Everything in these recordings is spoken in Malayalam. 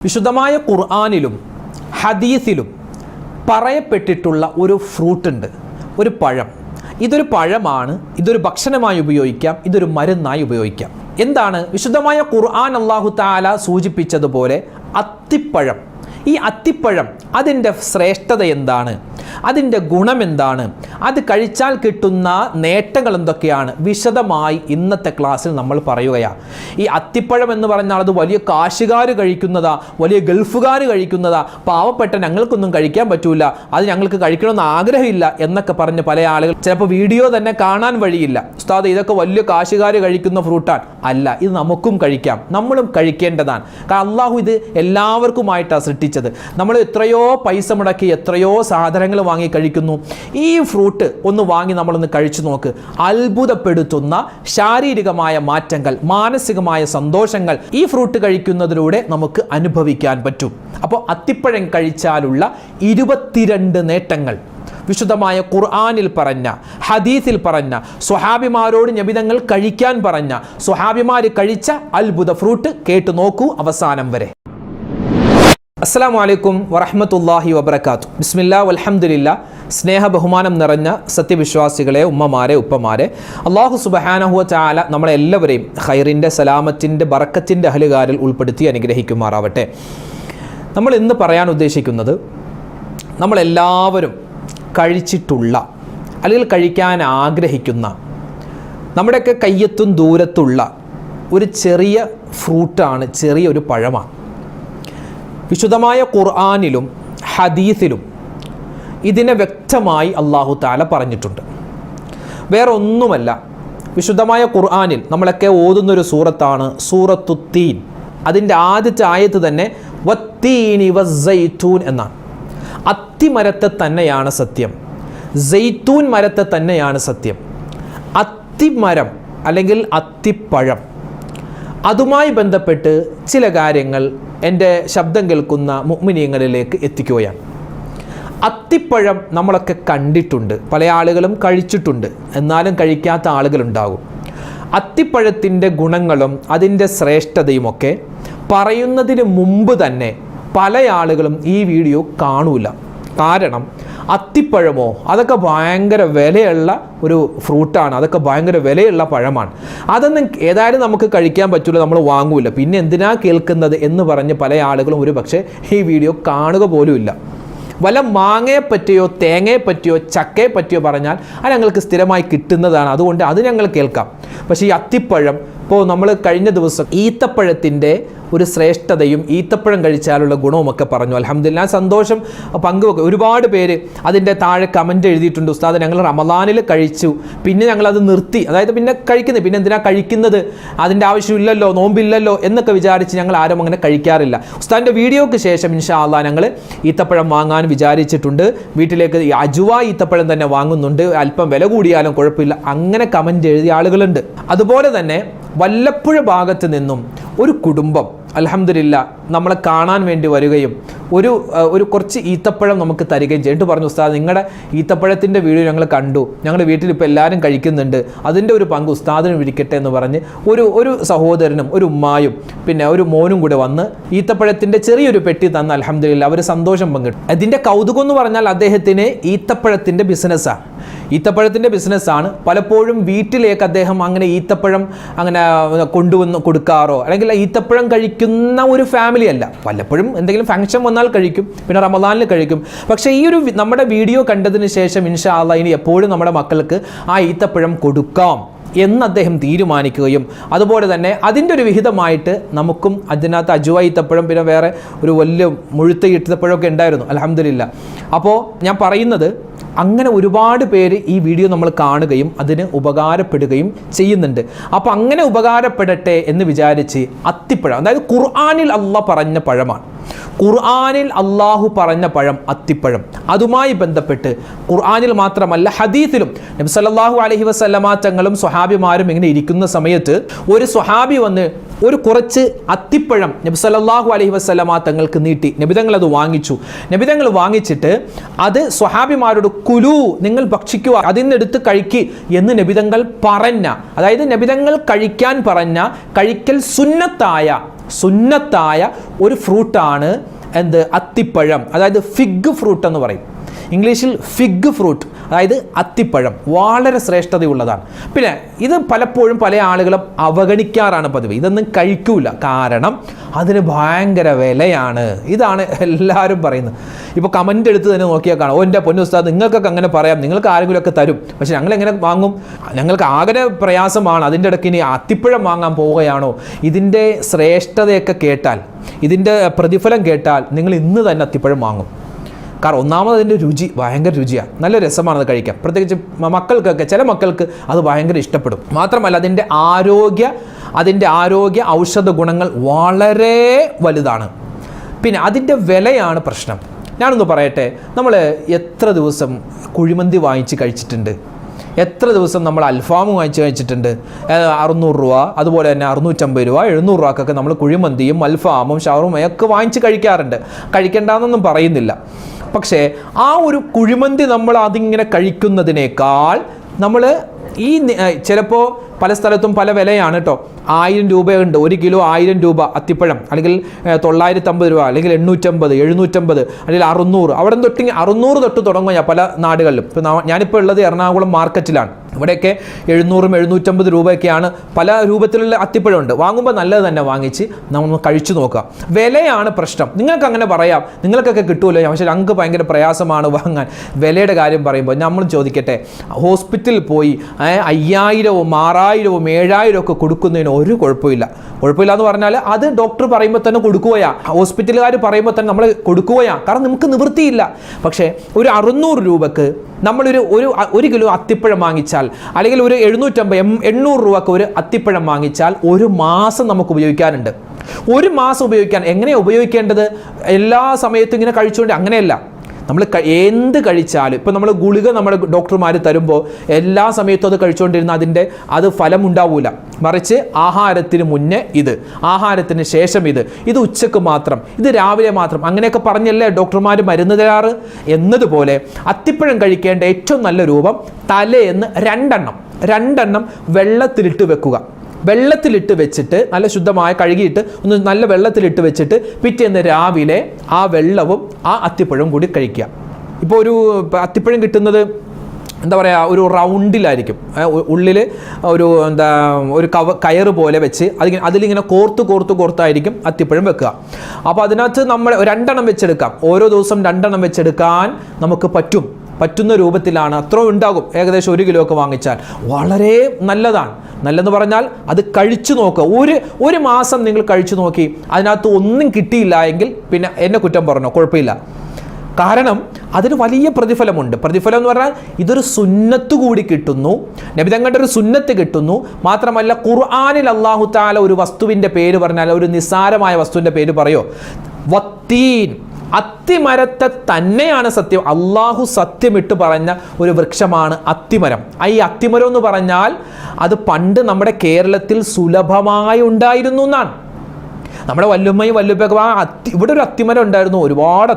വിശുദ്ധമായ ഖുർആനിലും ഹദീസിലും പറയപ്പെട്ടിട്ടുള്ള ഒരു ഫ്രൂട്ട് ഉണ്ട്, ഒരു പഴം. ഇതൊരു പഴമാണ്, ഇതൊരു ഭക്ഷണമായി ഉപയോഗിക്കാം, ഇതൊരു മരുന്നായി ഉപയോഗിക്കാം. എന്താണ്? വിശുദ്ധമായ ഖുർആൻ അല്ലാഹു തആല സൂചിപ്പിച്ചതുപോലെ അത്തിപ്പഴം. ഈ അത്തിപ്പഴം അതിൻ്റെ ശ്രേഷ്ഠത എന്താണ്, അതിൻ്റെ ഗുണമെന്താണ്, അത് കഴിച്ചാൽ കിട്ടുന്ന നേട്ടങ്ങൾ എന്തൊക്കെയാണ്, വിശദമായി ഇന്നത്തെ ക്ലാസ്സിൽ നമ്മൾ പറയുകയാണ്. ഈ അത്തിപ്പഴം എന്ന് പറഞ്ഞാൽ അത് വലിയ കാശുകാർ കഴിക്കുന്നതാ, വലിയ ഗൾഫുകാർ കഴിക്കുന്നതാ, പാവപ്പെട്ട ഞങ്ങൾക്കൊന്നും കഴിക്കാൻ പറ്റൂല, അത് ഞങ്ങൾക്ക് കഴിക്കണമെന്ന് ആഗ്രഹമില്ല എന്നൊക്കെ പറഞ്ഞ് പല ആളുകൾ ചിലപ്പോൾ വീഡിയോ തന്നെ കാണാൻ വഴിയില്ല. ഉസ്താദ് ഇതൊക്കെ വലിയ കാശുകാർ കഴിക്കുന്ന ഫ്രൂട്ടാണ്. അല്ല, ഇത് നമുക്കും കഴിക്കാം, നമ്മളും കഴിക്കേണ്ടതാണ്. കാരണം അള്ളാഹു ഇത് എല്ലാവർക്കുമായിട്ടാണ് സൃഷ്ടിച്ചത്. നമ്മൾ എത്രയോ പൈസ മുടക്കി എത്രയോ സാധനങ്ങൾ വാങ്ങി കഴിക്കുന്നു. ഈ ഫ്രൂട്ട് ഒന്ന് വാങ്ങി നമ്മളൊന്ന് കഴിച്ചു നോക്ക്. അത്ഭുതപ്പെടുത്തുന്ന ശാരീരികമായ മാറ്റങ്ങൾ, മാനസികമായ സന്തോഷങ്ങൾ ഈ ഫ്രൂട്ട് കഴിക്കുന്നതിലൂടെ നമുക്ക് അനുഭവിക്കാൻ പറ്റും. അപ്പോൾ അത്തിപ്പഴം കഴിച്ചാലുള്ള 22 നേട്ടങ്ങൾ വിശുദ്ധമായ ഖുർആനിൽ പറഞ്ഞ, ഹദീസിൽ പറഞ്ഞ, സ്വഹാബിമാരോട് നബി തങ്ങൾ കഴിക്കാൻ പറഞ്ഞ, സ്വഹാബിമാർ കഴിച്ച അത്ഭുത ഫ്രൂട്ട് കേട്ടു നോക്കൂ അവസാനം വരെ. അസ്സലാമു അലൈക്കും വറഹ്മത്തുള്ളാഹി വബറകാതുഹു. ബിസ്മില്ലാഹി വൽഹംദുലില്ലാ. സ്നേഹ ബഹുമാനം നിറഞ്ഞ സത്യവിശ്വാസികളെ, ഉമ്മമാരെ, ഉപ്പമാരെ, അല്ലാഹു സുബ്ഹാനഹു വ തആല നമ്മളെല്ലാവരെയും ഖൈറിൻ്റെ, സലാമത്തിൻ്റെ, ബറക്കത്തിൻ്റെ അഹ്ലുകാരിൽ ഉൾപ്പെടുത്തി അനുഗ്രഹിക്കുമാറാവട്ടെ. നമ്മൾ ഇന്ന് പറയാൻ ഉദ്ദേശിക്കുന്നത്, നമ്മളെല്ലാവരും കഴിച്ചിട്ടുള്ള അല്ലെങ്കിൽ കഴിക്കാൻ ആഗ്രഹിക്കുന്ന, നമ്മുടെയൊക്കെ കയ്യെത്തും ദൂരത്തുള്ള ഒരു ചെറിയ ഫ്രൂട്ടാണ്, ചെറിയൊരു പഴമാണ്. വിശുദ്ധമായ ഖുർആനിലും ഹദീസിലും ഇതിനെ വ്യക്തമായി അല്ലാഹു തആല പറഞ്ഞിട്ടുണ്ട്. വേറെ ഒന്നുമല്ല, വിശുദ്ധമായ ഖുർആനിൽ നമ്മളൊക്കെ ഓതുന്നൊരു സൂറത്താണ് സൂറത്തു തീൻ. അതിൻ്റെ ആദ്യത്തെ ആയത്ത് തന്നെ വത്തീനി വസ്സൈത്തൂൻ എന്നാണ്. അത്തിമരത്തെ തന്നെയാണ് സത്യം, സൈത്തൂൻ മരത്തെ തന്നെയാണ് സത്യം. അത്തിമരം അല്ലെങ്കിൽ അത്തിപ്പഴം, അതുമായി ബന്ധപ്പെട്ട് ചില കാര്യങ്ങൾ എൻ്റെ ശബ്ദം കേൾക്കുന്ന മുഅ്മിനീങ്ങളിലേക്ക് എത്തിക്കുകയാണ്. അത്തിപ്പഴം നമ്മളൊക്കെ കണ്ടിട്ടുണ്ട്, പല ആളുകളും കഴിച്ചിട്ടുണ്ട്, എന്നാലും കഴിക്കാത്ത ആളുകളുണ്ടാകും. അത്തിപ്പഴത്തിൻ്റെ ഗുണങ്ങളും അതിൻ്റെ ശ്രേഷ്ഠതയുമൊക്കെ പറയുന്നതിന് മുമ്പ് തന്നെ പല ആളുകളും ഈ വീഡിയോ കാണൂല. കാരണം അത്തിപ്പഴമോ അതൊക്കെ ഭയങ്കര വിലയുള്ള ഒരു ഫ്രൂട്ടാണ്, അതൊക്കെ ഭയങ്കര വിലയുള്ള പഴമാണ്, അതൊന്നും ഏതായാലും നമുക്ക് കഴിക്കാൻ പറ്റില്ല, നമ്മൾ വാങ്ങൂല, പിന്നെ എന്തിനാ കേൾക്കുന്നത് എന്ന് പറഞ്ഞ് പല ആളുകളും ഒരു പക്ഷേ ഈ വീഡിയോ കാണുക പോലുമില്ല. വല്ല മാങ്ങയെ പറ്റിയോ തേങ്ങയെ പറ്റിയോ ചക്കയെ പറ്റിയോ പറഞ്ഞാൽ അത് ഞങ്ങൾക്ക് സ്ഥിരമായി കിട്ടുന്നതാണ്, അതുകൊണ്ട് അത് ഞങ്ങൾ കേൾക്കാം. പക്ഷേ ഈ അത്തിപ്പഴം, ഇപ്പോൾ നമ്മൾ കഴിഞ്ഞ ദിവസം ഈത്തപ്പഴത്തിൻ്റെ ഒരു ശ്രേഷ്ഠതയും ഈത്തപ്പഴം കഴിച്ചാലുള്ള ഗുണവുമൊക്കെ പറഞ്ഞു. അൽഹംദുലില്ലാ, സന്തോഷം പങ്കുവെക്കും. ഒരുപാട് പേര് അതിൻ്റെ താഴെ കമൻറ്റ് എഴുതിയിട്ടുണ്ട്, ഉസ്താദ് ഞങ്ങൾ റമദാനിൽ കഴിച്ചു, പിന്നെ ഞങ്ങളത് നിർത്തി, അതായത് പിന്നെ കഴിക്കുന്നത്, പിന്നെ എന്തിനാ കഴിക്കുന്നത്, അതിൻ്റെ ആവശ്യമില്ലല്ലോ, നോമ്പില്ലല്ലോ എന്നൊക്കെ വിചാരിച്ച് ഞങ്ങൾ ആരും അങ്ങനെ കഴിക്കാറില്ല. ഉസ്താദിൻ്റെ വീഡിയോയ്ക്ക് ശേഷം ഇൻഷാ അല്ലാഹ് ഞങ്ങൾ ഈത്തപ്പഴം വാങ്ങാൻ വിചാരിച്ചിട്ടുണ്ട്, വീട്ടിലേക്ക് ഈ അജുവ ഈത്തപ്പഴം തന്നെ വാങ്ങുന്നുണ്ട്, അല്പം വില കൂടിയാലും കുഴപ്പമില്ല, അങ്ങനെ കമൻറ്റ് എഴുതിയ ആളുകളുണ്ട്. അതുപോലെ തന്നെ വല്ലപ്പുഴ ഭാഗത്ത് നിന്നും ഒരു കുടുംബം അൽഹംദുലില്ലാ നമ്മളെ കാണാൻ വേണ്ടി വരികയും ഒരു കുറച്ച് ഈത്തപ്പഴം നമുക്ക് തരികയും ചെയ്തിട്ട് പറഞ്ഞു, ഉസ്താദ് നിങ്ങളുടെ ഈത്തപ്പഴത്തിൻ്റെ വീഡിയോ ഞങ്ങൾ കണ്ടു, ഞങ്ങളുടെ വീട്ടിൽ ഇപ്പോൾ എല്ലാവരും കഴിക്കുന്നുണ്ട്, അതിൻ്റെ ഒരു പങ്ക് ഉസ്താദിന് വിളിക്കട്ടെ എന്ന് പറഞ്ഞ് ഒരു സഹോദരനും ഒരു ഉമ്മായും പിന്നെ ഒരു മോനും കൂടെ വന്ന് ഈത്തപ്പഴത്തിൻ്റെ ചെറിയൊരു പെട്ടി തന്ന് അൽഹംദുലില്ലാ അവർ സന്തോഷം പങ്കിട്ടു. അതിൻ്റെ കൗതുകം എന്ന് പറഞ്ഞാൽ അദ്ദേഹത്തിന് ഈത്തപ്പഴത്തിൻ്റെ ബിസിനസ്സാണ്, ഈത്തപ്പഴത്തിൻ്റെ ബിസിനസ്സാണ്. പലപ്പോഴും വീട്ടിലേക്ക് അദ്ദേഹം അങ്ങനെ ഈത്തപ്പഴം അങ്ങനെ കൊണ്ടുവന്ന് കൊടുക്കാറോ അല്ലെങ്കിൽ ഈത്തപ്പഴം കഴിക്കുന്ന ഒരു ഫാമിലി അല്ല. വല്ലപ്പോഴും എന്തെങ്കിലും ഫംഗ്ഷൻ വന്നാൽ കഴിക്കും, പിന്നെ റമദാനിൽ കഴിക്കും. പക്ഷേ ഈ ഒരു നമ്മുടെ വീഡിയോ കണ്ടതിന് ശേഷം ഇൻഷാ അല്ലാഹ് ഇനി എപ്പോഴും നമ്മുടെ മക്കൾക്ക് ആ ഈത്തപ്പഴം കൊടുക്കാം എന്ന് അദ്ദേഹം തീരുമാനിക്കുകയും അതുപോലെ തന്നെ അതിൻ്റെ ഒരു വിഹിതമായിട്ട് നമുക്കും അതിനകത്ത് അജുവ ഈത്തപ്പഴം പിന്നെ വേറെ ഒരു വലിയ മുഴുത്ത ഈത്തപ്പഴമൊക്കെ ഉണ്ടായിരുന്നു അൽഹംദുലില്ലാ. അപ്പോൾ ഞാൻ പറയുന്നത്, അങ്ങനെ ഒരുപാട് പേര് ഈ വീഡിയോ നമ്മൾ കാണുകയും അതിന് ഉപകാരപ്പെടുകയും ചെയ്യുന്നുണ്ട്. അപ്പോൾ അങ്ങനെ ഉപകാരപ്പെടട്ടെ എന്ന് വിചാരിച്ച് അത്തിപ്പഴം, അതായത് ഖുർആനിൽ അല്ലാഹ് പറഞ്ഞ പഴമാണ്, ഖുർആനിൽ അല്ലാഹു പറഞ്ഞ പഴം അത്തിപ്പഴം. അതുമായി ബന്ധപ്പെട്ട് ഖുർആനിൽ മാത്രമല്ല ഹദീസിലും നബി സല്ലല്ലാഹു അലൈഹി വസല്ലമ തങ്ങളും സ്വഹാബിമാരും ഇങ്ങനെ ഇരിക്കുന്ന സമയത്ത് ഒരു സ്വഹാബി വന്ന് ഒരു കുറച്ച് അത്തിപ്പഴം നബി സല്ലല്ലാഹു അലൈഹി വസല്ലമ തങ്ങൾക്ക് നീട്ടി. നബി തങ്ങൾ അത് വാങ്ങിച്ചു. നബി തങ്ങൾ വാങ്ങിച്ചിട്ട് അത് സ്വഹാബിമാരോട് കുലു, നിങ്ങൾ ഭക്ഷിക്കുക, അതിനെടുത്ത് കഴിക്ക് എന്ന് നബി തങ്ങൾ പറഞ്ഞ, അതായത് നബി തങ്ങൾ കഴിക്കാൻ പറഞ്ഞ, കഴിക്കൽ സുന്നത്തായ സുന്നത്തായ ഒരു ഫ്രൂട്ടാണ് എന്ത്? അത്തിപ്പഴം. അതായത് ഫിഗ് ഫ്രൂട്ട് എന്ന് പറയും, ഇംഗ്ലീഷിൽ ഫിഗ് ഫ്രൂട്ട്, അതായത് അത്തിപ്പഴം. വളരെ ശ്രേഷ്ഠതയുള്ളതാണ്. പിന്നെ ഇത് പലപ്പോഴും പല ആളുകളും അവഗണിക്കാറാണ് പതിവ്. ഇതൊന്നും കഴിക്കൂല, കാരണം അതിന് ഭയങ്കര വിലയാണ്. ഇതാണ് എല്ലാവരും പറയുന്നത്. ഇപ്പോൾ കമൻ്റ് എടുത്ത് തന്നെ നോക്കിയാൽ കാണാം, എൻ്റെ പൊന്നു ഉസ്താദ് നിങ്ങൾക്കൊക്കെ അങ്ങനെ പറയാം, നിങ്ങൾക്ക് ആരെങ്കിലുമൊക്കെ തരും, പക്ഷെ ഞങ്ങൾ എങ്ങനെ വാങ്ങും? ഞങ്ങൾക്ക് ആകെ പ്രയാസമാണ്. അതിൻ്റെ ഇടയ്ക്ക് ഇനി അത്തിപ്പഴം വാങ്ങാൻ പോവുകയാണോ? ഇതിൻ്റെ ശ്രേഷ്ഠതയൊക്കെ കേട്ടാൽ, ഇതിൻ്റെ പ്രതിഫലം കേട്ടാൽ നിങ്ങൾ ഇന്ന് തന്നെ അത്തിപ്പഴം വാങ്ങും. കാരണം ഒന്നാമത് അതിൻ്റെ രുചി ഭയങ്കര രുചിയാണ്, നല്ല രസമാണത് കഴിക്കാം. പ്രത്യേകിച്ച് മക്കൾക്കൊക്കെ, ചില മക്കൾക്ക് അത് ഭയങ്കര ഇഷ്ടപ്പെടും. മാത്രമല്ല അതിൻ്റെ ആരോഗ്യ ഔഷധ ഗുണങ്ങൾ വളരെ വലുതാണ്. പിന്നെ അതിൻ്റെ വിലയാണ് പ്രശ്നം. ഞാനൊന്ന് പറയട്ടെ, നമ്മൾ എത്ര ദിവസം കുഴിമന്തി വാങ്ങിച്ച് കഴിച്ചിട്ടുണ്ട്, എത്ര ദിവസം നമ്മൾ അൽഫാം വാങ്ങിച്ച് കഴിച്ചിട്ടുണ്ട്. 600 രൂപ, അതുപോലെ തന്നെ 650 രൂപ, 700 രൂപക്കൊക്കെ നമ്മൾ കുഴിമന്തിയും അൽഫാമും ഷവർമയൊക്കെ വാങ്ങിച്ച് കഴിക്കാറുണ്ട്. കഴിക്കേണ്ടെന്നൊന്നും പറയുന്നില്ല. പക്ഷേ ആ ഒരു കുഴിമന്തി നമ്മൾ അതിങ്ങനെ കഴിക്കുന്നതിനേക്കാൾ നമ്മൾ ഈ ചിലപ്പോൾ പല സ്ഥലത്തും പല വിലയാണ് കേട്ടോ. 1000 രൂപയുണ്ട്, 1 കിലോ 1000 രൂപ അത്തിപ്പഴം, അല്ലെങ്കിൽ 950 രൂപ, അല്ലെങ്കിൽ 850, 750, അല്ലെങ്കിൽ 600. അവിടെ തൊട്ട് 600 തൊട്ട് തുടങ്ങുക പല നാടുകളിലും. ഇപ്പോൾ ഞാനിപ്പോൾ ഉള്ളത് എറണാകുളം മാർക്കറ്റിലാണ്. ഇവിടെയൊക്കെ 700, 750 രൂപയൊക്കെയാണ്. പല രൂപത്തിലുള്ള അത്തിപ്പഴമുണ്ട്. വാങ്ങുമ്പോൾ നല്ലത് തന്നെ വാങ്ങിച്ച് നമ്മൾ കഴിച്ചു നോക്കുക. വിലയാണ് പ്രശ്നം. നിങ്ങൾക്ക് അങ്ങനെ പറയാം, നിങ്ങൾക്കൊക്കെ കിട്ടുമല്ലോ, പക്ഷേ ഞങ്ങൾക്ക് ഭയങ്കര പ്രയാസമാണ് വാങ്ങാൻ. വിലയുടെ കാര്യം പറയുമ്പോൾ നമ്മൾ ചോദിക്കട്ടെ, ഹോസ്പിറ്റലിൽ പോയി 5000-ഉം 6000-ഉം 7000 ഒക്കെ കൊടുക്കുന്നതിന് ഒരു കുഴപ്പമില്ല എന്ന് പറഞ്ഞാൽ അത് ഡോക്ടർ പറയുമ്പോൾ തന്നെ കൊടുക്കുകയാ, ഹോസ്പിറ്റലുകാർ പറയുമ്പോൾ തന്നെ നമ്മൾ കൊടുക്കുകയാ, കാരണം നമുക്ക് നിവൃത്തിയില്ല. പക്ഷേ ഒരു 600 രൂപക്ക് നമ്മളൊരു ഒരു കിലോ അത്തിപ്പഴം വാങ്ങിച്ചാൽ, അല്ലെങ്കിൽ ഒരു 750-800 രൂപക്ക് ഒരു അത്തിപ്പഴം വാങ്ങിച്ചാൽ 1 മാസം നമുക്ക് ഉപയോഗിക്കാനുണ്ട്. 1 മാസം ഉപയോഗിക്കാൻ. എങ്ങനെയാണ് ഉപയോഗിക്കേണ്ടത്? എല്ലാ സമയത്തും ഇങ്ങനെ കഴിച്ചുകൊണ്ട് അങ്ങനെയല്ല. നമ്മൾ എന്ത് കഴിച്ചാലും, ഇപ്പോൾ നമ്മൾ ഗുളിക നമ്മുടെ ഡോക്ടർമാർ തരുമ്പോൾ എല്ലാ സമയത്തും അത് കഴിച്ചുകൊണ്ടിരുന്ന അത് ഫലമുണ്ടാവില്ല. മറിച്ച് ആഹാരത്തിന് മുന്നേ ഇത്, ആഹാരത്തിന് ശേഷം ഇത് ഉച്ചക്ക് മാത്രം, ഇത് രാവിലെ മാത്രം, അങ്ങനെയൊക്കെ പറഞ്ഞല്ലേ ഡോക്ടർമാർ മരുന്ന് തരാറ്. എന്നതുപോലെ അത്തിപ്പഴം കഴിക്കേണ്ട ഏറ്റവും നല്ല രൂപം തലേന്ന് 2 വെള്ളത്തിലിട്ട് വെക്കുക. വെള്ളത്തിലിട്ട് വെച്ചിട്ട് നല്ല ശുദ്ധമായി കഴുകിയിട്ട് ഒന്ന് നല്ല വെള്ളത്തിലിട്ട് വെച്ചിട്ട് പിറ്റേന്ന് രാവിലെ ആ വെള്ളവും ആ അത്തിപ്പഴവും കൂടി കഴിക്കുക. ഇപ്പോൾ ഒരു അത്തിപ്പഴം കിട്ടുന്നത് എന്താ പറയുക, ഒരു റൗണ്ടിലായിരിക്കും. ഉള്ളിൽ ഒരു കയറ് പോലെ വെച്ച് അതിലിങ്ങനെ കോർത്തായിരിക്കും അത്തിപ്പഴം വെക്കുക. അപ്പോൾ അതിനകത്ത് നമ്മൾ 2 വെച്ചെടുക്കാം. ഓരോ ദിവസം 2 വെച്ചെടുക്കാൻ നമുക്ക് പറ്റുന്ന രൂപത്തിലാണ്. അത്ര ഉണ്ടാകും. ഏകദേശം 1 കിലോ ഒക്കെ വാങ്ങിച്ചാൽ വളരെ നല്ലതാണ്. നല്ലതെന്ന് പറഞ്ഞാൽ അത് കഴിച്ചു നോക്കുക. ഒരു മാസം നിങ്ങൾ കഴിച്ചു നോക്കി അതിനകത്ത് ഒന്നും കിട്ടിയില്ല എങ്കിൽ പിന്നെ എന്നെ കുറ്റം പറഞ്ഞോ, കുഴപ്പമില്ല. കാരണം അതിന് വലിയ പ്രതിഫലമുണ്ട്. പ്രതിഫലം എന്ന് പറഞ്ഞാൽ ഇതൊരു സുന്നത്ത് കൂടി കിട്ടുന്നു, നബി തങ്ങളുടെ ഒരു സുന്നത്ത് കിട്ടുന്നു. മാത്രമല്ല ഖുർആനിൽ അല്ലാഹു തആല ഒരു വസ്തുവിൻ്റെ പേര് പറഞ്ഞാൽ, ഒരു നിസ്സാരമായ വസ്തുവിൻ്റെ പേര് പറയോ, വത്തീൻ, അത്തിമരത്തെ തന്നെയാണ് സത്യം. അള്ളാഹു സത്യമിട്ട് പറഞ്ഞ ഒരു വൃക്ഷമാണ് അത്തിമരം. ഈ അത്തിമരം എന്ന് പറഞ്ഞാൽ അത് പണ്ട് നമ്മുടെ കേരളത്തിൽ സുലഭമായി ഉണ്ടായിരുന്നു എന്നാണ്. നമ്മുടെ വല്ലുമ്മയും വല്ലുപ്പൊക്കെ ഇവിടെ ഒരു അത്തിമരം ഉണ്ടായിരുന്നു, ഒരുപാട്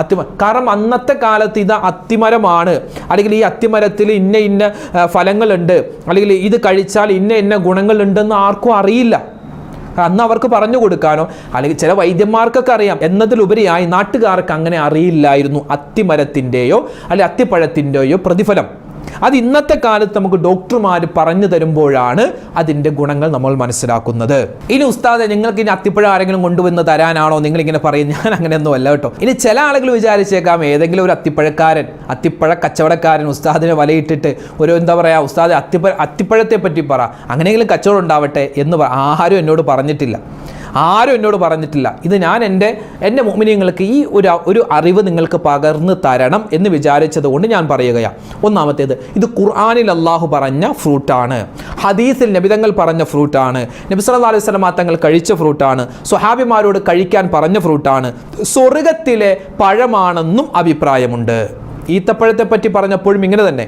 അത്തിമരം. കാരണം അന്നത്തെ കാലത്ത് ഇത് അത്തിമരമാണ്, അല്ലെങ്കിൽ ഈ അത്തിമരത്തിൽ ഇന്ന ഫലങ്ങളുണ്ട്, അല്ലെങ്കിൽ ഇത് കഴിച്ചാൽ ഇന്ന ഗുണങ്ങളുണ്ടെന്ന് ആർക്കും അറിയില്ല. അന്ന് അവർക്ക് പറഞ്ഞു കൊടുക്കാനോ അല്ലെങ്കിൽ ചില വൈദ്യന്മാർക്കൊക്കെ അറിയാം എന്നതിലുപരിയായി നാട്ടുകാർക്ക് അങ്ങനെ അറിയില്ലായിരുന്നു അത്തിമരത്തിൻ്റെയോ അല്ലെങ്കിൽ അത്തിപ്പഴത്തിൻ്റെയോ പ്രതിഫലം. അത് ഇന്നത്തെ കാലത്ത് നമുക്ക് ഡോക്ടർമാർ പറഞ്ഞു തരുമ്പോഴാണ് അതിൻ്റെ ഗുണങ്ങൾ നമ്മൾ മനസ്സിലാക്കുന്നത്. ഇനി ഉസ്താദെ, നിങ്ങൾക്ക് ഇനി അത്തിപ്പഴം ആരെങ്കിലും കൊണ്ടുവന്ന് തരാനാണോ നിങ്ങളിങ്ങനെ പറയും? ഞാൻ അങ്ങനെയൊന്നും അല്ല കേട്ടോ. ഇനി ചില ആളുകൾ വിചാരിച്ചേക്കാം ഏതെങ്കിലും ഒരു അത്തിപ്പഴ കച്ചവടക്കാരൻ ഉസ്താദിനെ വലയിട്ടിട്ട് ഒരു എന്താ പറയുക, ഉസ്താദ് അത്തിപ്പഴത്തെ പറ്റി പറ, അങ്ങനെയെങ്കിലും കച്ചവടം ഉണ്ടാവട്ടെ എന്ന് ആരും എന്നോട് പറഞ്ഞിട്ടില്ല. ഇത് ഞാൻ എൻ്റെ മുഅ്മിനീങ്ങൾക്ക് ഈ ഒരു അറിവ് നിങ്ങൾക്ക് പകർന്നു തരണം എന്ന് വിചാരിച്ചത് കൊണ്ട് ഞാൻ പറയുകയാണ്. ഒന്നാമത്തേത്, ഇത് ഖുർആനിൽ അല്ലാഹു പറഞ്ഞ ഫ്രൂട്ടാണ്, ഹദീസിൽ നബി തങ്ങൾ പറഞ്ഞ ഫ്രൂട്ടാണ്, നബി സല്ലല്ലാഹു അലൈഹി വസല്ലം തങ്ങൾ കഴിച്ച ഫ്രൂട്ടാണ്, സ്വഹാബിമാരോട് കഴിക്കാൻ പറഞ്ഞ ഫ്രൂട്ടാണ്, സ്വർഗ്ഗത്തിലെ പഴമാണെന്നും അഭിപ്രായമുണ്ട്. ഈത്തപ്പഴത്തെ പറ്റി പറഞ്ഞപ്പോഴും ഇങ്ങനെ തന്നെ,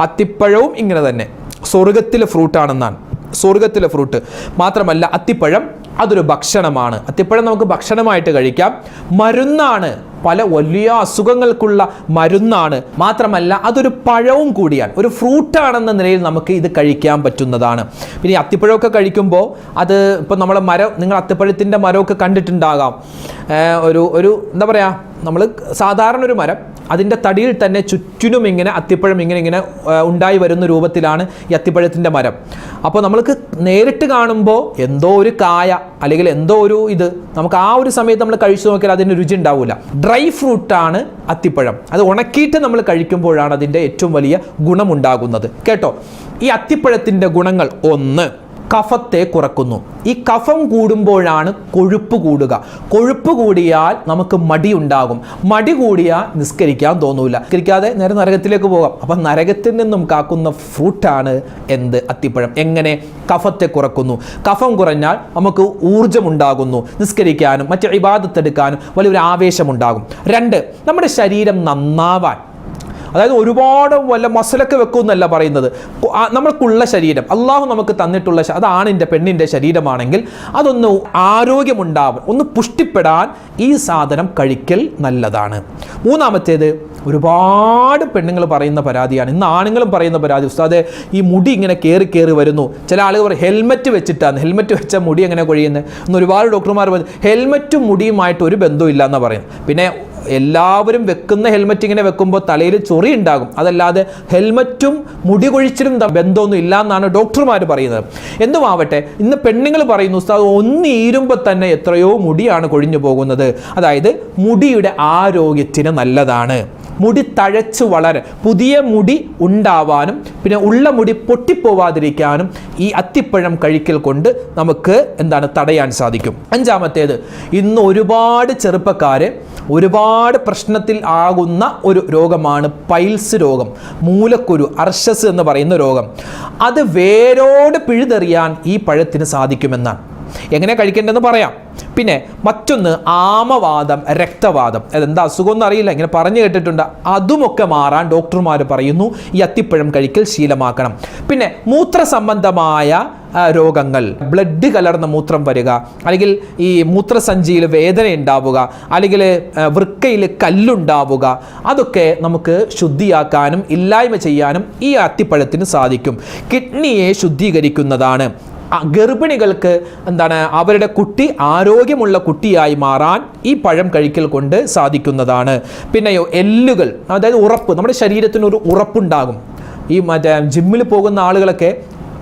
അത്തിപ്പഴവും ഇങ്ങനെ തന്നെ സ്വർഗ്ഗത്തിലെ ഫ്രൂട്ടാണെന്നാണ്. സ്വർഗത്തിലെ ഫ്രൂട്ട്. മാത്രമല്ല അത്തിപ്പഴം അതൊരു ഭക്ഷണമാണ്. അത്തിപ്പഴം നമുക്ക് ഭക്ഷണമായിട്ട് കഴിക്കാം. മരുന്നാണ്, പല വലിയ അസുഖങ്ങൾക്കുള്ള മരുന്നാണ്. മാത്രമല്ല അതൊരു പഴവും കൂടിയാണ്, ഒരു ഫ്രൂട്ടാണെന്ന നിലയിൽ നമുക്ക് ഇത് കഴിക്കാൻ പറ്റുന്നതാണ്. പിന്നെ ഈ അത്തിപ്പഴമൊക്കെ കഴിക്കുമ്പോൾ അത് ഇപ്പം നമ്മളെ മരം, നിങ്ങൾ അത്തിപ്പഴത്തിൻ്റെ മരമൊക്കെ കണ്ടിട്ടുണ്ടാകാം. ഒരു എന്താ പറയുക, നമ്മൾ സാധാരണ ഒരു മരം, അതിൻ്റെ തടിയിൽ തന്നെ ചുറ്റിനും ഇങ്ങനെ അത്തിപ്പഴം ഇങ്ങനെ ഉണ്ടായി വരുന്ന രൂപത്തിലാണ് ഈ അത്തിപ്പഴത്തിൻ്റെ മരം. അപ്പോൾ നമ്മൾക്ക് നേരിട്ട് കാണുമ്പോൾ എന്തോ ഒരു കായ അല്ലെങ്കിൽ എന്തോ ഒരു ഇത് നമുക്ക് ആ ഒരു സമയത്ത് നമ്മൾ കഴിച്ചു നോക്കിയാൽ അതിന് രുചി ഉണ്ടാവില്ല. ഡ്രൈ ഫ്രൂട്ടാണ് അത്തിപ്പഴം. അത് ഉണക്കിയിട്ട് നമ്മൾ കഴിക്കുമ്പോഴാണ് അതിൻ്റെ ഏറ്റവും വലിയ ഗുണമുണ്ടാകുന്നത് കേട്ടോ. ഈ അത്തിപ്പഴത്തിൻ്റെ ഗുണങ്ങൾ: 1, കഫത്തെ കുറക്കുന്നു. ഈ കഫം കൂടുമ്പോഴാണ് കൊഴുപ്പ് കൂടുക. കൊഴുപ്പ് കൂടിയാൽ നമുക്ക് മടി ഉണ്ടാകും. മടി കൂടിയാൽ നിസ്കരിക്കാൻ തോന്നൂല, നിസ്കരിക്കാതെ നേരെ നരകത്തിലേക്ക് പോകാം. അപ്പം നരകത്തിൽ നിന്നും കാക്കുന്ന ഫ്രൂട്ടാണ് അത്തിപ്പഴം. എങ്ങനെ? കഫത്തെ കുറക്കുന്നു. കഫം കുറഞ്ഞാൽ നമുക്ക് ഊർജ്ജമുണ്ടാകുന്നു, നിസ്കരിക്കാനും മറ്റ് ഇബാദത്ത് എടുക്കാനും വലിയൊരു ആവേശമുണ്ടാകും. 2, നമ്മുടെ ശരീരം നന്നാവാൻ, അതായത് ഒരുപാട് വല്ല മസിലൊക്കെ വെക്കുമെന്നല്ല പറയുന്നത്. നമ്മൾക്കുള്ള ശരീരം, അള്ളാഹു നമുക്ക് തന്നിട്ടുള്ള, അത് ആണിൻ്റെ പെണ്ണിൻ്റെ ശരീരമാണെങ്കിൽ അതൊന്ന് ആരോഗ്യമുണ്ടാവും, ഒന്ന് പുഷ്ടിപ്പെടാൻ ഈ സാധനം കഴിക്കൽ നല്ലതാണ്. 3, ഒരുപാട് പെണ്ണുങ്ങൾ പറയുന്ന പരാതിയാണ്, ഇന്ന് ആണുങ്ങളും പറയുന്ന പരാതി. ഉസ്താദേ, ഈ മുടി ഇങ്ങനെ കയറി വരുന്നു. ചില ആളുകൾ പറയും ഹെൽമെറ്റ് വെച്ചിട്ടാണ്, ഹെൽമെറ്റ് വെച്ചാൽ മുടി എങ്ങനെ കൊഴിയുന്നത്. ഇന്ന് ഒരുപാട് ഡോക്ടർമാർ പറയും ഹെൽമെറ്റും മുടിയുമായിട്ട് ഒരു ബന്ധമില്ല എന്ന് പറയുന്നത്. പിന്നെ എല്ലാവരും വെക്കുന്ന ഹെൽമെറ്റ് ഇങ്ങനെ വെക്കുമ്പോൾ തലയിൽ ചൊറി ഉണ്ടാകും, അതല്ലാതെ ഹെൽമെറ്റും മുടി കൊഴിച്ചിലും ബന്ധമൊന്നും ഇല്ല എന്നാണ് ഡോക്ടർമാർ പറയുന്നത്. എന്തുമാവട്ടെ, ഇന്ന് പെണ്ണുങ്ങൾ പറയുന്നു ഉസ്താദ് ഒന്നീരുമ്പോൾ തന്നെ എത്രയോ മുടിയാണ് കൊഴിഞ്ഞു പോകുന്നത്. അതായത് മുടിയുടെ ആരോഗ്യത്തിന് നല്ലതാണ്. മുടി തഴച്ചു വളരാൻ, പുതിയ മുടി ഉണ്ടാവാനും പിന്നെ ഉള്ള മുടി പൊട്ടിപ്പോവാതിരിക്കാനും ഈ അത്തിപ്പഴം കഴിക്കൽ കൊണ്ട് നമുക്ക് തടയാൻ സാധിക്കും. 5, ഇന്ന് ഒരുപാട് ചെറുപ്പക്കാർ ഒരുപാട് പ്രശ്നത്തിൽ ആകുന്ന ഒരു രോഗമാണ് പൈൽസ് രോഗം, മൂലക്കുരു, അർശസ് എന്ന് പറയുന്ന രോഗം. അത് വേരോട് പിഴുതെറിയാൻ ഈ പഴത്തിന് സാധിക്കുമെന്നാണ്. എങ്ങനെ കഴിക്കേണ്ടതെന്ന് പറയാം. പിന്നെ മറ്റൊന്ന് ആമവാദം, രക്തവാദം. അതെന്താ അസുഖമൊന്നും അറിയില്ല, ഇങ്ങനെ പറഞ്ഞു കേട്ടിട്ടുണ്ട്. അതുമൊക്കെ മാറാൻ ഡോക്ടർമാർ പറയുന്നു ഈ അത്തിപ്പഴം കഴിക്കൽ ശീലമാക്കണം. പിന്നെ മൂത്ര സംബന്ധമായ രോഗങ്ങൾ, ബ്ലഡ് കലർന്ന മൂത്രം വരിക, അല്ലെങ്കിൽ ഈ മൂത്രസഞ്ചിയിൽ വേദന ഉണ്ടാവുക, അല്ലെങ്കിൽ വൃക്കയിൽ കല്ലുണ്ടാവുക, അതൊക്കെ നമുക്ക് ശുദ്ധിയാക്കാനും ഇല്ലായ്മ ചെയ്യാനും ഈ അത്തിപ്പഴത്തിന് സാധിക്കും. കിഡ്നിയെ ശുദ്ധീകരിക്കുന്നതാണ്. ഗർഭിണികൾക്ക് അവരുടെ കുട്ടി ആരോഗ്യമുള്ള കുട്ടിയായി മാറാൻ ഈ പഴം കഴിക്കൽ കൊണ്ട് സാധിക്കുന്നതാണ്. പിന്നെയോ എല്ലുകൾ, അതായത് ഉറപ്പ്, നമ്മുടെ ശരീരത്തിനൊരു ഉറപ്പുണ്ടാകും. ഈ ജിമ്മിൽ പോകുന്ന ആളുകളൊക്കെ,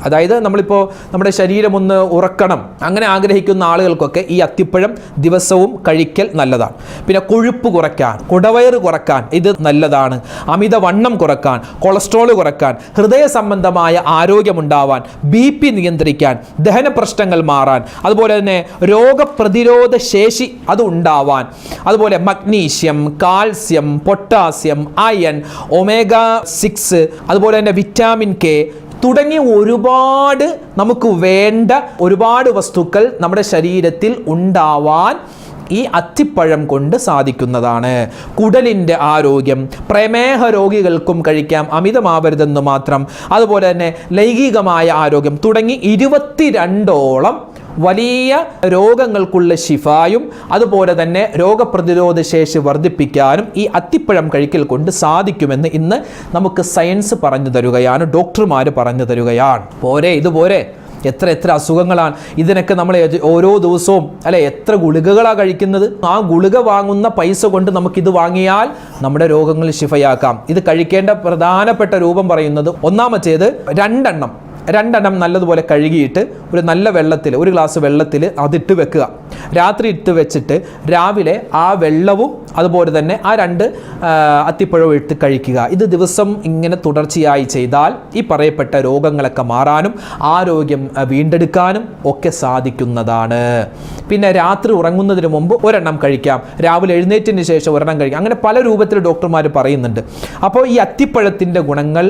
അതായത് നമ്മളിപ്പോൾ നമ്മുടെ ശരീരം ഒന്ന് ഉറക്കണം അങ്ങനെ ആഗ്രഹിക്കുന്ന ആളുകൾക്കൊക്കെ ഈ അത്തിപ്പഴം ദിവസവും കഴിക്കൽ നല്ലതാണ്. പിന്നെ കൊഴുപ്പ് കുറയ്ക്കാൻ, കുടവയറ് കുറയ്ക്കാൻ ഇത് നല്ലതാണ്. അമിതവണ്ണം കുറയ്ക്കാൻ, കൊളസ്ട്രോൾ കുറയ്ക്കാൻ, ഹൃദയ സംബന്ധമായ ആരോഗ്യമുണ്ടാവാൻ, BP നിയന്ത്രിക്കാൻ, ദഹന പ്രശ്നങ്ങൾ മാറാൻ, അതുപോലെ തന്നെ രോഗപ്രതിരോധ ശേഷി അത് ഉണ്ടാവാൻ, അതുപോലെ magnesium, calcium, potassium, iron, omega 6, അതുപോലെ തന്നെ വിറ്റാമിൻ K തുടങ്ങിയ ഒരുപാട് നമുക്ക് വേണ്ട ഒരുപാട് വസ്തുക്കൾ നമ്മുടെ ശരീരത്തിൽ ഉണ്ടാവാൻ ഈ അത്തിപ്പഴം കൊണ്ട് സാധിക്കുന്നതാണ്. കുടലിൻ്റെ ആരോഗ്യം, പ്രമേഹ രോഗികൾക്കും കഴിക്കാം, അമിതമാവരുതെന്ന് മാത്രം. അതുപോലെ തന്നെ ലൈംഗികമായ ആരോഗ്യം തുടങ്ങി 22ഓളം വലിയ രോഗങ്ങൾക്കുള്ള ശിഫായും അതുപോലെ തന്നെ രോഗപ്രതിരോധ ശേഷി വർദ്ധിപ്പിക്കാനും ഈ അത്തിപ്പഴം കഴിക്കൽ കൊണ്ട് സാധിക്കുമെന്ന് ഇന്ന് നമുക്ക് സയൻസ് പറഞ്ഞു തരുകയാണ്, ഡോക്ടർമാർ പറഞ്ഞു തരുകയാണ്. ഇതുപോരെ എത്ര അസുഖങ്ങളാണ്. ഇതിനൊക്കെ നമ്മൾ ഓരോ ദിവസവും എത്ര ഗുളികകളാണ് കഴിക്കുന്നത്. ആ ഗുളിക വാങ്ങുന്ന പൈസ കൊണ്ട് നമുക്കിത് വാങ്ങിയാൽ നമ്മുടെ രോഗങ്ങൾ ശിഫയാക്കാം. ഇത് കഴിക്കേണ്ട പ്രധാനപ്പെട്ട രൂപം പറയുന്നത്: 1, 2 നല്ലതുപോലെ കഴുകിയിട്ട് ഒരു നല്ല വെള്ളത്തിൽ, ഒരു ഗ്ലാസ് വെള്ളത്തിൽ അതിട്ട് വെക്കുക. രാത്രി ഇട്ട് വെച്ചിട്ട് രാവിലെ ആ വെള്ളവും അതുപോലെ തന്നെ ആ 2 അത്തിപ്പഴവും ഇട്ട് കഴിക്കുക. ഇത് ദിവസം ഇങ്ങനെ തുടർച്ചയായി ചെയ്താൽ ഈ പറയപ്പെട്ട രോഗങ്ങളൊക്കെ മാറാനും ആരോഗ്യം വീണ്ടെടുക്കാനും ഒക്കെ സാധിക്കുന്നതാണ്. പിന്നെ രാത്രി ഉറങ്ങുന്നതിന് മുമ്പ് 1 കഴിക്കാം, രാവിലെ എഴുന്നേറ്റതിന് ശേഷം 1 കഴിക്കാം. അങ്ങനെ പല രൂപത്തിൽ ഡോക്ടർമാർ പറയുന്നുണ്ട്. അപ്പോൾ ഈ അത്തിപ്പഴത്തിൻ്റെ ഗുണങ്ങൾ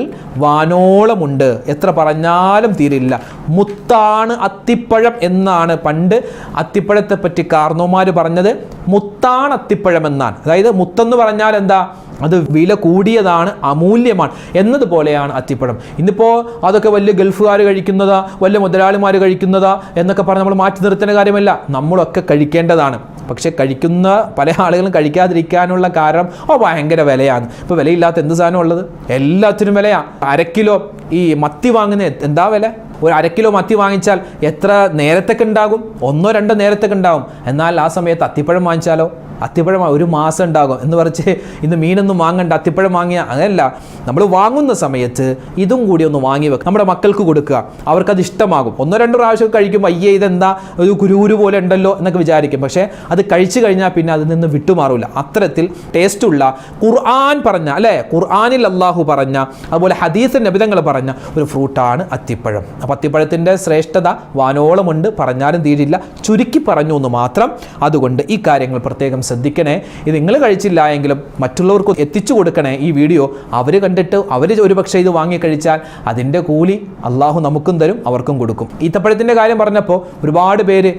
വാനോളമുണ്ട്, എത്ര പറഞ്ഞാലും തീരില്ല. മുത്താണ് അത്തിപ്പഴം എന്നാണ് പണ്ട് അത്തിപ്പഴത്തെ പറ്റി കാർന്നോമാർ പറഞ്ഞത്. മുത്താണ് അത്തിപ്പഴം എന്നാണ്. അതായത് മുത്തെന്ന് പറഞ്ഞാൽ എന്താ, അത് വില കൂടിയതാണ്, അമൂല്യമാണ് എന്നതുപോലെയാണ് അത്തിപ്പഴം. ഇന്നിപ്പോൾ അതൊക്കെ വലിയ ഗൾഫുകാർ കഴിക്കുന്നതാ, വലിയ മുതലാളിമാർ കഴിക്കുന്നതാ എന്നൊക്കെ പറഞ്ഞ് നമ്മൾ മാറ്റി നിർത്തേണ്ട കാര്യമല്ല, നമ്മളൊക്കെ കഴിക്കേണ്ടതാണ്. പക്ഷെ കഴിക്കുന്ന പല ആളുകളും കഴിക്കാതിരിക്കാനുള്ള കാരണം ഭയങ്കര വിലയാണ്. ഇപ്പോൾ വിലയില്ലാത്ത എന്ത് സാധനം ഉള്ളത്? എല്ലാത്തിനും വിലയാണ്. 1/2 കിലോ ഈ മത്തി വാങ്ങുന്ന എന്താ വില? ഒരു 1/2 കിലോ മത്തി വാങ്ങിച്ചാൽ എത്ര നേരത്തേക്ക് ഉണ്ടാകും? 1-2 നേരത്തേക്ക് ഉണ്ടാകും. എന്നാൽ ആ സമയത്ത് അത്തിപ്പഴം വാങ്ങിച്ചാലോ, അത്തിപ്പഴം 1 മാസം ഉണ്ടാകും എന്ന് പറഞ്ഞ് ഇന്ന് മീനൊന്നും വാങ്ങണ്ട, അത്തിപ്പഴം വാങ്ങിയ അങ്ങനെയല്ല. നമ്മൾ വാങ്ങുന്ന സമയത്ത് ഇതും കൂടി ഒന്ന് വാങ്ങി വെക്കുക, നമ്മുടെ മക്കൾക്ക് കൊടുക്കുക, അവർക്കത് ഇഷ്ടമാകും. 1-2 പ്രാവശ്യം കഴിക്കുമ്പോൾ അയ്യേ ഇതെന്താ ഒരു കുരുകുരു പോലെ ഉണ്ടല്ലോ എന്നൊക്കെ വിചാരിക്കും. പക്ഷേ അത് കഴിച്ചു കഴിഞ്ഞാൽ പിന്നെ അതിൽ നിന്ന് വിട്ടുമാറില്ല. അത്തരത്തിൽ ടേസ്റ്റുള്ള ഖുർആൻ പറഞ്ഞ, അല്ലേ, ഖുർആനിൽ അള്ളാഹു പറഞ്ഞ, അതുപോലെ ഹദീസ് നബിതങ്ങൾ പറഞ്ഞ ഒരു ഫ്രൂട്ടാണ് അത്തിപ്പഴം. അപ്പോൾ അത്തിപ്പഴത്തിൻ്റെ ശ്രേഷ്ഠത വാനോളമുണ്ട്, പറഞ്ഞാലും തീരില്ല. ചുരുക്കി പറഞ്ഞു എന്ന് മാത്രം. അതുകൊണ്ട് ഈ കാര്യങ്ങൾ പ്രത്യേകം ശ്രദ്ധിക്കണേ. ഇത് നിങ്ങൾ കഴിച്ചില്ല എങ്കിലും മറ്റുള്ളവർക്ക് എത്തിച്ചു കൊടുക്കണേ ഈ വീഡിയോ. അവർ കണ്ടിട്ട് അവർ ഒരുപക്ഷെ ഇത് വാങ്ങിക്കഴിച്ചാൽ അതിൻ്റെ കൂലി അള്ളാഹു നമുക്കും തരും, അവർക്കും കൊടുക്കും. ഈത്തപ്പഴത്തിൻ്റെ കാര്യം പറഞ്ഞപ്പോൾ ഒരുപാട് പേര്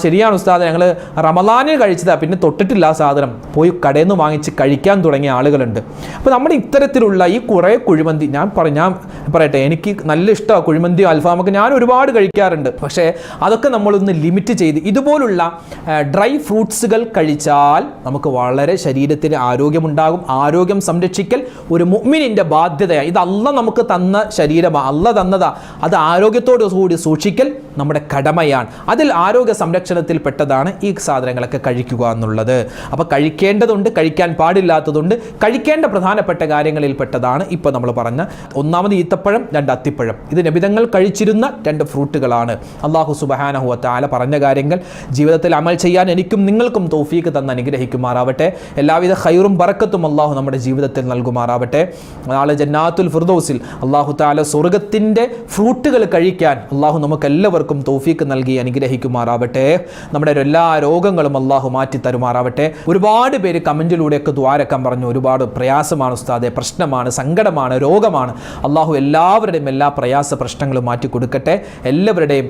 ശരിയാണ് ഉസ്താദ്, ഞങ്ങൾ റമളാനിൽ കഴിച്ചതാ, പിന്നെ തൊട്ടിട്ടില്ല ആ സാധനം, പോയി കടയിൽ നിന്ന് വാങ്ങിച്ച് കഴിക്കാൻ തുടങ്ങിയ ആളുകളുണ്ട്. അപ്പോൾ നമ്മുടെ ഇത്തരത്തിലുള്ള ഈ കുറേ കുഴിമന്തി, ഞാൻ പറയട്ടെ, എനിക്ക് നല്ല ഇഷ്ടമാണ് കുഴിമന്തി, അൽഫാമൊക്കെ ഞാൻ ഒരുപാട് കഴിക്കാറുണ്ട്. പക്ഷേ അതൊക്കെ നമ്മളൊന്ന് ലിമിറ്റ് ചെയ്ത് ഇതുപോലുള്ള ഡ്രൈ ഫ്രൂട്ട്സുകൾ കഴിച്ചാൽ നമുക്ക് വളരെ ശരീരത്തിന് ആരോഗ്യമുണ്ടാകും. ആരോഗ്യം സംരക്ഷിക്കൽ ഒരു മുഅ്മിനിന്റെ ബാധ്യതയാണ്. ഇത് അള്ളാഹ് നമുക്ക് തന്ന ശരീരമാണ്, അള്ളാഹ് തന്നതാ. അത് ആരോഗ്യത്തോടു കൂടി സൂക്ഷിക്കൽ നമ്മുടെ കടമയാണ്. അതിൽ ആരോഗ്യ സംരക്ഷണത്തിൽ പെട്ടതാണ് ഈ സാധനങ്ങളൊക്കെ കഴിക്കുക എന്നുള്ളത്. അപ്പോൾ കഴിക്കേണ്ടതുണ്ട്, കഴിക്കാൻ പാടില്ലാത്തതുണ്ട്, കഴിക്കേണ്ട പ്രധാനപ്പെട്ട കാര്യങ്ങളിൽ പെട്ടതാണ് ഇപ്പോൾ നമ്മൾ പറഞ്ഞ ഒന്നാമത് ഈത്തപ്പഴം, 2 അത്തിപ്പഴം. ഇത് നബിതങ്ങൾ കഴിച്ചിരുന്ന 2 ഫ്രൂട്ടുകളാണ്. അല്ലാഹു സുബ്ഹാനഹു വ തആല പറഞ്ഞ കാര്യങ്ങൾ ജീവിതത്തിൽ അമൽ ചെയ്യാൻ എനിക്കും നിങ്ങൾക്കും തൗഫീഖ് തന്ന് അനുഗ്രഹിക്കുമാറാവട്ടെ. എല്ലാവിധ ഖൈറും ബറക്കത്തും അല്ലാഹു നമ്മുടെ ജീവിതത്തിൽ നൽകുമാറാവട്ടെ. നാളെ ജന്നാത്തുൽ ഫിർദൗസിൽ അല്ലാഹു തആല സ്വർഗ്ഗത്തിൻ്റെ ഫ്രൂട്ടുകൾ കഴിക്കാൻ അല്ലാഹു നമുക്കെല്ലാവർക്കും തൗഫീഖ് നൽകി അനുഗ്രഹിക്കുമാറാവട്ടെ. നമ്മുടെ എല്ലാ രോഗങ്ങളും അല്ലാഹു മാറ്റി തരുമാറാവട്ടെ. ഒരുപാട് പേര് കമൻറ്റിലൂടെയൊക്കെ ദ്വാരക്കാൻ പറഞ്ഞു, ഒരുപാട് പ്രയാസമാണ് ഉസ്താദെ, പ്രശ്നമാണ്, സങ്കടമാണ്, രോഗമാണ്. അല്ലാഹു എല്ലാവരുടെയും എല്ലാ പ്രയാസ പ്രശ്നങ്ങളും മാറ്റി കൊടുക്കട്ടെ. എല്ലാവരുടെയും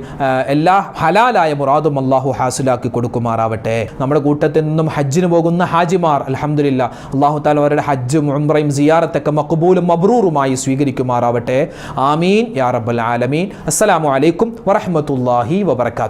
എല്ലാ ഹലാലായ മുറാദും അല്ലാഹു ഹാസിലാക്കി കൊടുക്കുമാറാവട്ടെ. നമ്മുടെ കൂട്ടത്തിൽ നിന്നും ഹജ്ജിന് പോകുന്ന ഹാജിമാർ അൽഹംദുലില്ലാ അല്ലാഹു തആല അവരുടെ ഹജ്ജും ഉംറയും സിയാറത്തൊക്കെ മഖ്ബൂലും മബ്റൂറുമായി സ്വീകരിക്കുമാറാവട്ടെ. ആമീൻ യാ റബ്ബൽ ആലമീൻ. അസ്സലാമു അലൈക്കും വറഹ്മത്തുള്ളാഹി വബറകാതുഹു.